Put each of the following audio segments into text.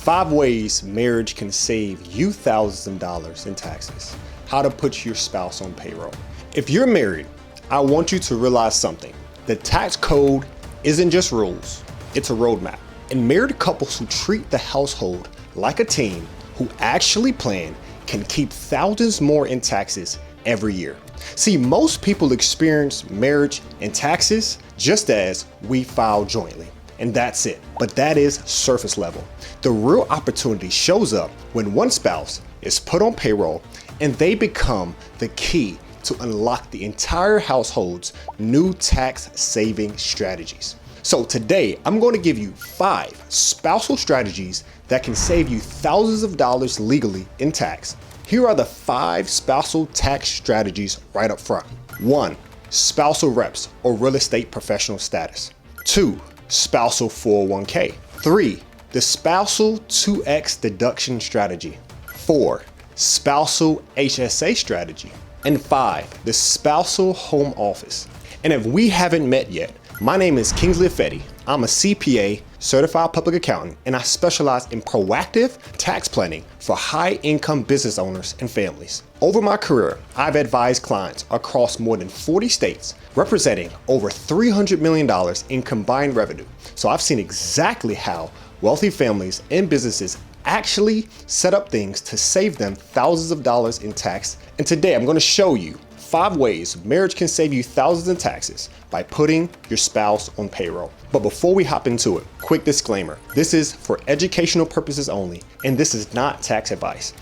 5 ways marriage can save you thousands of dollars in taxes. How to put your spouse on payroll. If you're married, I want you to realize something. The tax code isn't just rules, it's a roadmap. And married couples who treat the household like a team, who actually plan, can keep thousands more in taxes every year. See, most people experience marriage and taxes just as we file jointly. And that's it. But that is surface level. The real opportunity shows up when one spouse is put on payroll and they become the key to unlock the entire household's new tax saving strategies. So today, I'm going to give you 5 spousal strategies that can save you thousands of dollars legally in tax. Here are the 5 spousal tax strategies right up front. 1. Spousal reps or real estate professional status. 2. Spousal 401k. 3. The spousal 2x deduction strategy. 4. Spousal HSA strategy. And 5. The spousal home office. And if we haven't met yet, my name is Kingsley Fetty. I'm a CPA, certified public accountant, and I specialize in proactive tax planning for high-income business owners and families. Over my career, I've advised clients across more than 40 states, representing over $300 million in combined revenue. So I've seen exactly how wealthy families and businesses actually set up things to save them thousands of dollars in tax. And today I'm going to show you 5 ways marriage can save you thousands in taxes by putting your spouse on payroll. But before we hop into it, quick disclaimer. This is for educational purposes only, and this is not tax advice.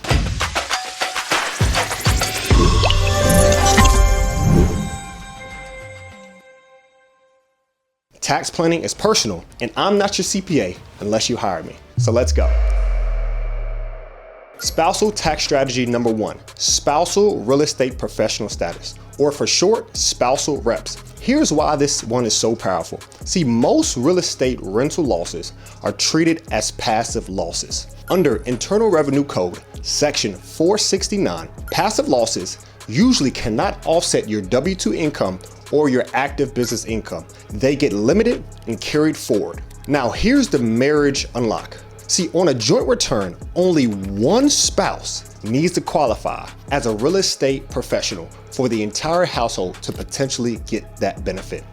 Tax planning is personal, and I'm not your CPA unless you hire me. So let's go. Spousal tax strategy number 1, spousal real estate professional status, or for short, spousal reps. Here's why this one is so powerful. See, most real estate rental losses are treated as passive losses. Under Internal Revenue Code, Section 469, passive losses usually cannot offset your W-2 income or your active business income. They get limited and carried forward. Now, here's the marriage unlock. See, on a joint return, only one spouse needs to qualify as a real estate professional for the entire household to potentially get that benefit.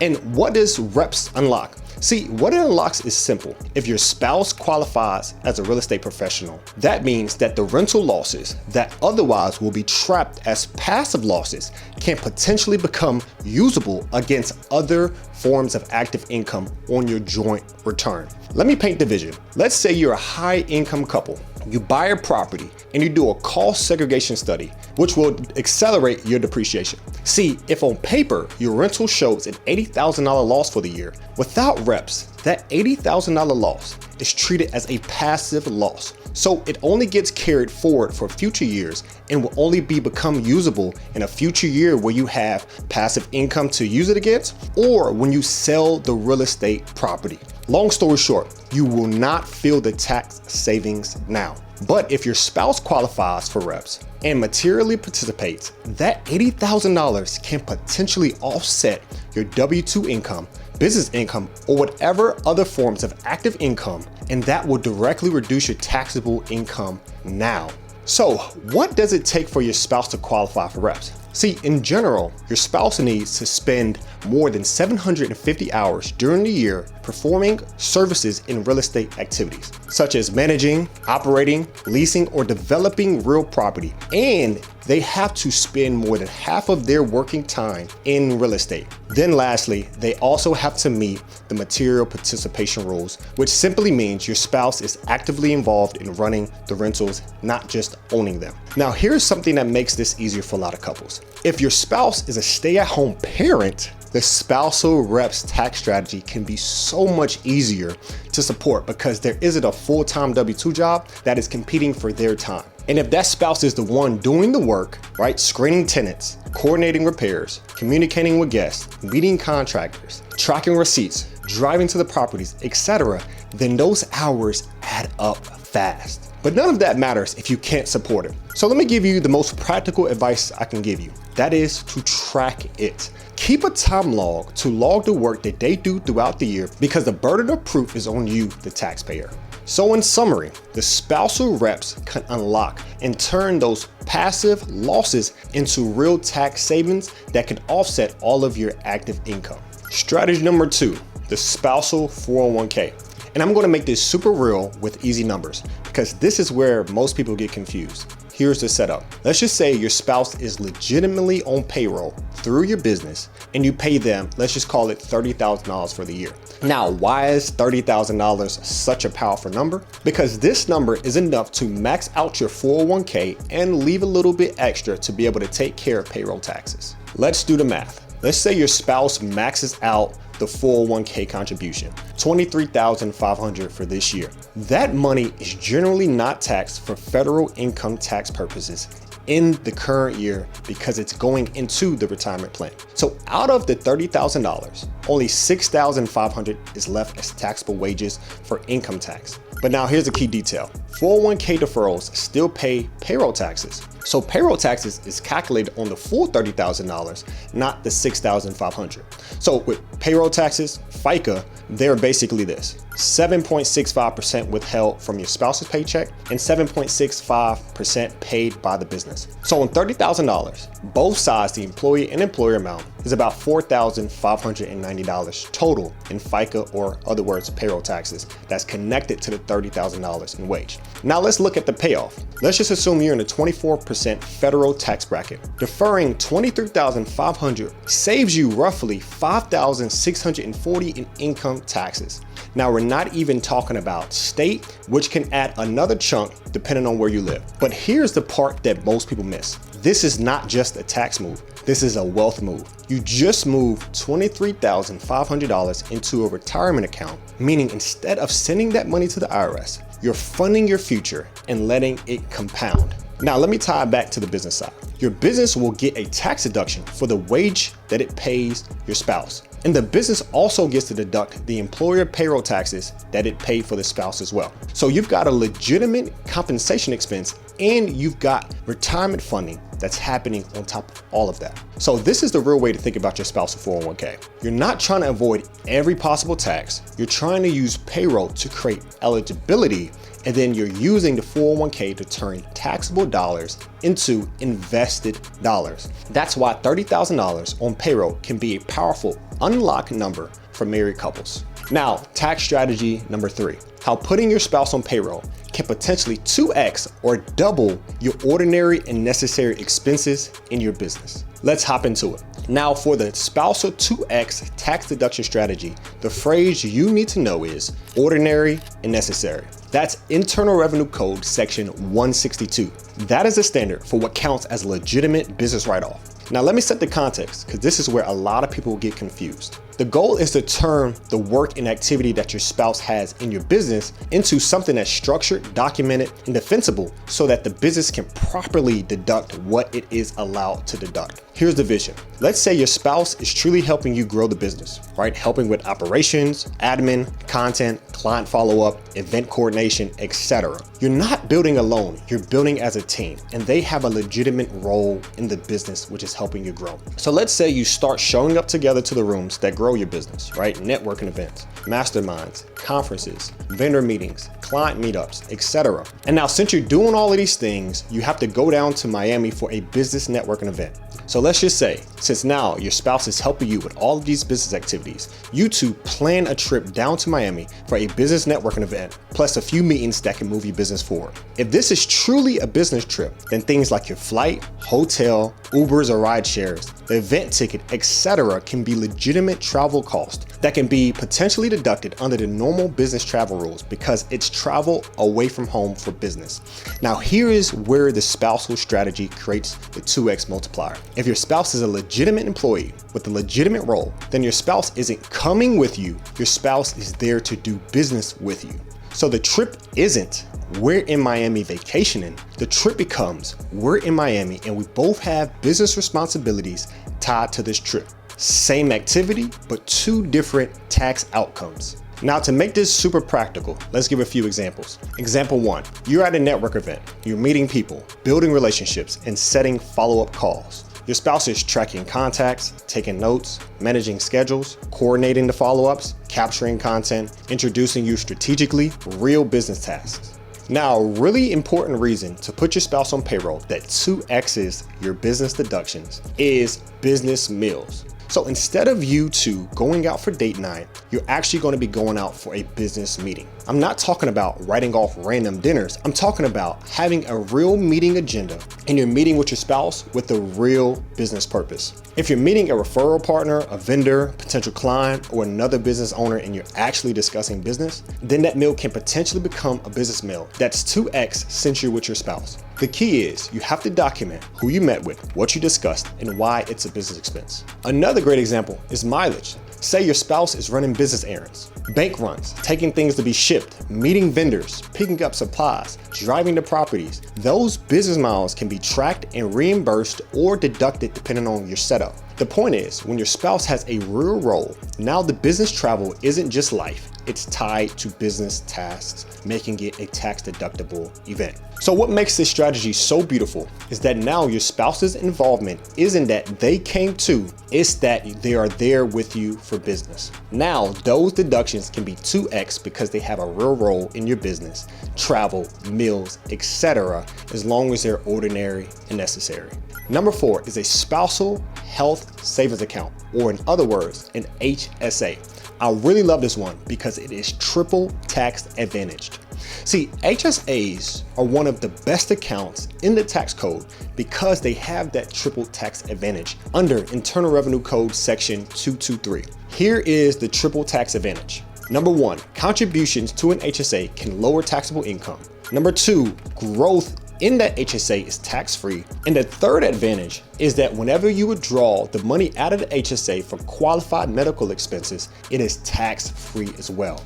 And what does reps unlock? See, what it unlocks is simple. If your spouse qualifies as a real estate professional, that means that the rental losses that otherwise will be trapped as passive losses can potentially become usable against other forms of active income on your joint return. Let me paint the vision. Let's say you're a high-income couple. You buy a property and you do a cost segregation study, which will accelerate your depreciation. See, if on paper your rental shows an $80,000 loss for the year, without reps, that $80,000 loss is treated as a passive loss. So it only gets carried forward for future years and will only become usable in a future year where you have passive income to use it against, or when you sell the real estate property. Long story short, you will not feel the tax savings now. But if your spouse qualifies for reps and materially participates, that $80,000 can potentially offset your W-2 income, business income, or whatever other forms of active income, and that will directly reduce your taxable income now. So what does it take for your spouse to qualify for reps? See, in general, your spouse needs to spend more than 750 hours during the year performing services in real estate activities, such as managing, operating, leasing, or developing real property. And they have to spend more than half of their working time in real estate. Then lastly, they also have to meet the material participation rules, which simply means your spouse is actively involved in running the rentals, not just owning them. Now, here's something that makes this easier for a lot of couples. If your spouse is a stay-at-home parent, the spousal reps tax strategy can be so much easier to support because there isn't a full-time W-2 job that is competing for their time. And if that spouse is the one doing the work, right, screening tenants, coordinating repairs, communicating with guests, meeting contractors, tracking receipts, driving to the properties, etc., then those hours add up fast. But none of that matters if you can't support it. So let me give you the most practical advice I can give you. That is to track it. Keep a time log to log the work that they do throughout the year because the burden of proof is on you, the taxpayer. So in summary, the spousal reps can unlock and turn those passive losses into real tax savings that can offset all of your active income. Strategy number 2, the spousal 401k. And I'm going to make this super real with easy numbers because this is where most people get confused. Here's the setup. Let's just say your spouse is legitimately on payroll through your business and you pay them, let's just call it $30,000 for the year. Now, why is $30,000 such a powerful number? Because this number is enough to max out your 401k and leave a little bit extra to be able to take care of payroll taxes. Let's do the math. Let's say your spouse maxes out the 401k contribution, $23,500 for this year. That money is generally not taxed for federal income tax purposes in the current year because it's going into the retirement plan. So out of the $30,000, only $6,500 is left as taxable wages for income tax. But now here's a key detail. 401k deferrals still pay payroll taxes. So payroll taxes is calculated on the full $30,000, not the $6,500. So with payroll taxes, FICA, they're basically this: 7.65% withheld from your spouse's paycheck and 7.65% paid by the business. So on $30,000, both sides, the employee and employer amount, is about $4,590 total in FICA, or other words, payroll taxes, that's connected to the $30,000 in wage. Now let's look at the payoff. Let's just assume you're in a 24% federal tax bracket. Deferring $23,500 saves you roughly $5,640 in income taxes. Now we're not even talking about state, which can add another chunk depending on where you live. But here's the part that most people miss. This is not just a tax move. This is a wealth move. You just moved $23,500 into a retirement account, meaning instead of sending that money to the IRS, you're funding your future and letting it compound. Now let me tie it back to the business side. Your business will get a tax deduction for the wage that it pays your spouse. And the business also gets to deduct the employer payroll taxes that it paid for the spouse as well. So you've got a legitimate compensation expense and you've got retirement funding that's happening on top of all of that. So this is the real way to think about your spousal 401k. You're not trying to avoid every possible tax. You're trying to use payroll to create eligibility, and then you're using the 401k to turn taxable dollars into invested dollars. That's why $30,000 on payroll can be a powerful unlock number for married couples. Now, tax strategy number 3, how putting your spouse on payroll can potentially 2x or double your ordinary and necessary expenses in your business. Let's hop into it. Now for the spousal 2x tax deduction strategy, the phrase you need to know is ordinary and necessary. That's Internal Revenue Code section 162. That is the standard for what counts as a legitimate business write-off. Now let me set the context, because this is where a lot of people get confused. The goal is to turn the work and activity that your spouse has in your business into something that's structured, documented, and defensible so that the business can properly deduct what it is allowed to deduct. Here's the vision. Let's say your spouse is truly helping you grow the business, right? Helping with operations, admin, content, client follow-up, event coordination, etc. You're not building alone, you're building as a team, and they have a legitimate role in the business, which is helping you grow. So let's say you start showing up together to the rooms that grow your business, right? Networking events, masterminds, conferences, vendor meetings, client meetups, etc. And now since you're doing all of these things, you have to go down to Miami for a business networking event. So let's just say, since now your spouse is helping you with all of these business activities, you two plan a trip down to Miami for a business networking event, plus a few meetings that can move your business forward. If this is truly a business trip, then things like your flight, hotel, Ubers or ride shares, the event ticket, etc. can be legitimate travel costs that can be potentially deducted under the normal business travel rules because it's travel away from home for business. Now here is where the spousal strategy creates the 2x multiplier. If your spouse is a legitimate employee with a legitimate role, then your spouse isn't coming with you, your spouse is there to do business with you. So the trip isn't we're in Miami vacationing. The trip becomes we're in Miami and we both have business responsibilities tied to this trip. Same activity, but two different tax outcomes. Now to make this super practical, let's give a few examples. Example 1, you're at a network event. You're meeting people, building relationships, and setting follow-up calls. Your spouse is tracking contacts, taking notes, managing schedules, coordinating the follow-ups, capturing content, introducing you strategically, real business tasks. Now, a really important reason to put your spouse on payroll that 2X's your business deductions is business meals. So instead of you two going out for date night, you're actually going to be going out for a business meeting. I'm not talking about writing off random dinners. I'm talking about having a real meeting agenda and you're meeting with your spouse with a real business purpose. If you're meeting a referral partner, a vendor, potential client, or another business owner and you're actually discussing business, then that meal can potentially become a business meal that's 2X since you're with your spouse. The key is you have to document who you met with, what you discussed, and why it's a business expense. Another great example is mileage. Say your spouse is running business errands, bank runs, taking things to be shipped, meeting vendors, picking up supplies, driving to properties. Those business miles can be tracked and reimbursed or deducted depending on your setup. The point is, when your spouse has a real role, now the business travel isn't just life, it's tied to business tasks, making it a tax deductible event. So what makes this strategy so beautiful is that now your spouse's involvement isn't that they came to, it's that they are there with you for business. Now those deductions can be 2X because they have a real role in your business, travel, meals, etc., as long as they're ordinary and necessary. Number 4 is a spousal health savings account, or in other words, an HSA. I really love this one because it is triple tax advantaged. See, HSAs are one of the best accounts in the tax code because they have that triple tax advantage under Internal Revenue Code section 223. Here is the triple tax advantage. Number 1, contributions to an HSA can lower taxable income. Number 2, growth in that HSA is tax-free. And the third advantage is that whenever you withdraw the money out of the HSA from qualified medical expenses, it is tax-free as well.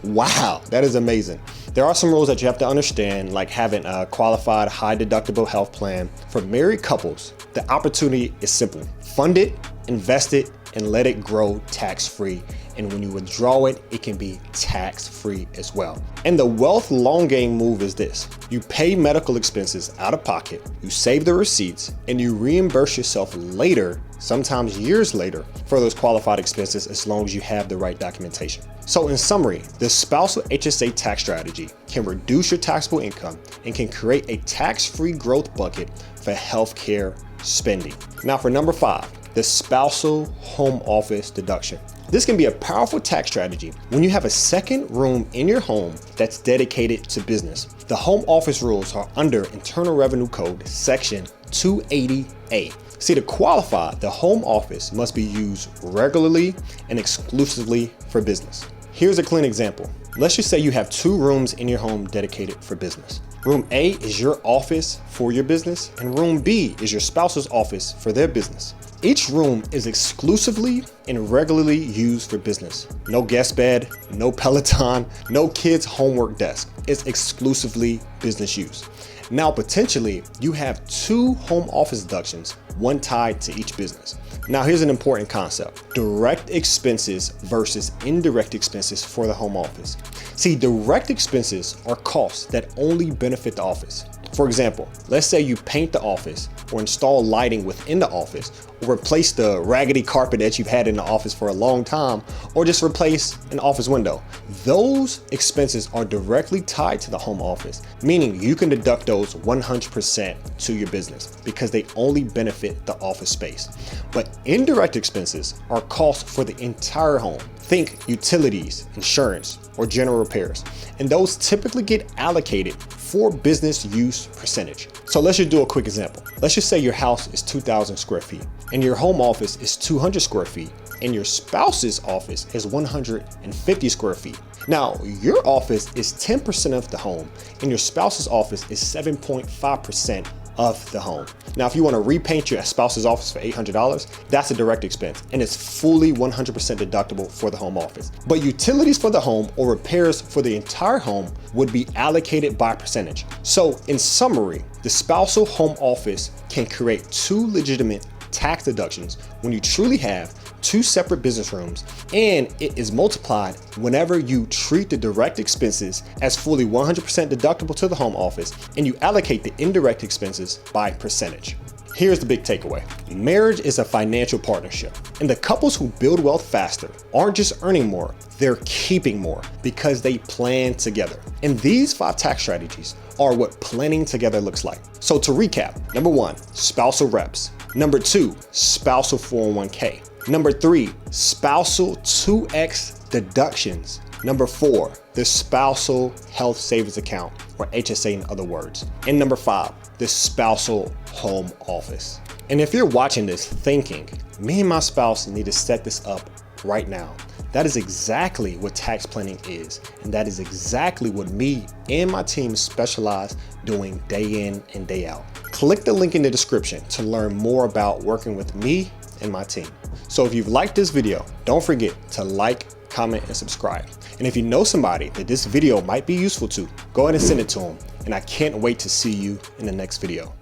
Wow, that is amazing. There are some rules that you have to understand, like having a qualified high deductible health plan. For married couples, the opportunity is simple. Fund it, invest it, and let it grow tax-free. And when you withdraw it, it can be tax-free as well. And the wealth long game move is this. You pay medical expenses out of pocket, you save the receipts, and you reimburse yourself later, sometimes years later, for those qualified expenses as long as you have the right documentation. So in summary, the spousal HSA tax strategy can reduce your taxable income and can create a tax-free growth bucket for healthcare spending. Now for number 5, the spousal home office deduction. This can be a powerful tax strategy when you have a second room in your home that's dedicated to business. The home office rules are under Internal Revenue Code section 280A. See, to qualify, the home office must be used regularly and exclusively for business. Here's a clean example. Let's just say you have 2 rooms in your home dedicated for business. Room A is your office for your business, and room B is your spouse's office for their business. Each room is exclusively and regularly used for business. No guest bed, no Peloton, no kids' homework desk. It's exclusively business use. Now, potentially, you have 2 home office deductions, one tied to each business. Now, here's an important concept: direct expenses versus indirect expenses for the home office. See, direct expenses are costs that only benefit the office. For example, let's say you paint the office or install lighting within the office, or replace the raggedy carpet that you've had in the office for a long time, or just replace an office window. Those expenses are directly tied to the home office, meaning you can deduct those 100% to your business because they only benefit the office space. But indirect expenses are costs for the entire home. Think utilities, insurance, or general repairs. And those typically get allocated for business use percentage. So let's just do a quick example. Let's just say your house is 2,000 square feet and your home office is 200 square feet and your spouse's office is 150 square feet. Now, your office is 10% of the home and your spouse's office is 7.5% of the home. Now, if you want to repaint your spouse's office for $800, that's a direct expense and it's fully 100% deductible for the home office. But utilities for the home or repairs for the entire home would be allocated by percentage. So in summary, the spousal home office can create 2 legitimate tax deductions when you truly have 2 separate business rooms, and it is multiplied whenever you treat the direct expenses as fully 100% deductible to the home office and you allocate the indirect expenses by percentage. Here's the big takeaway. Marriage is a financial partnership, and the couples who build wealth faster aren't just earning more, they're keeping more because they plan together. And these 5 tax strategies are what planning together looks like. So to recap, number 1, spousal reps. Number 2, spousal 401k. Number 3, spousal 2x deductions. Number 4, the spousal health savings account, or HSA in other words. And number 5, the spousal home office. And if you're watching this thinking, me and my spouse need to set this up right now, that is exactly what tax planning is. And that is exactly what me and my team specialize doing day in and day out. Click the link in the description to learn more about working with me and my team. So if you've liked this video, don't forget to like, comment, and subscribe. And if you know somebody that this video might be useful to, go ahead and send it to them. And I can't wait to see you in the next video.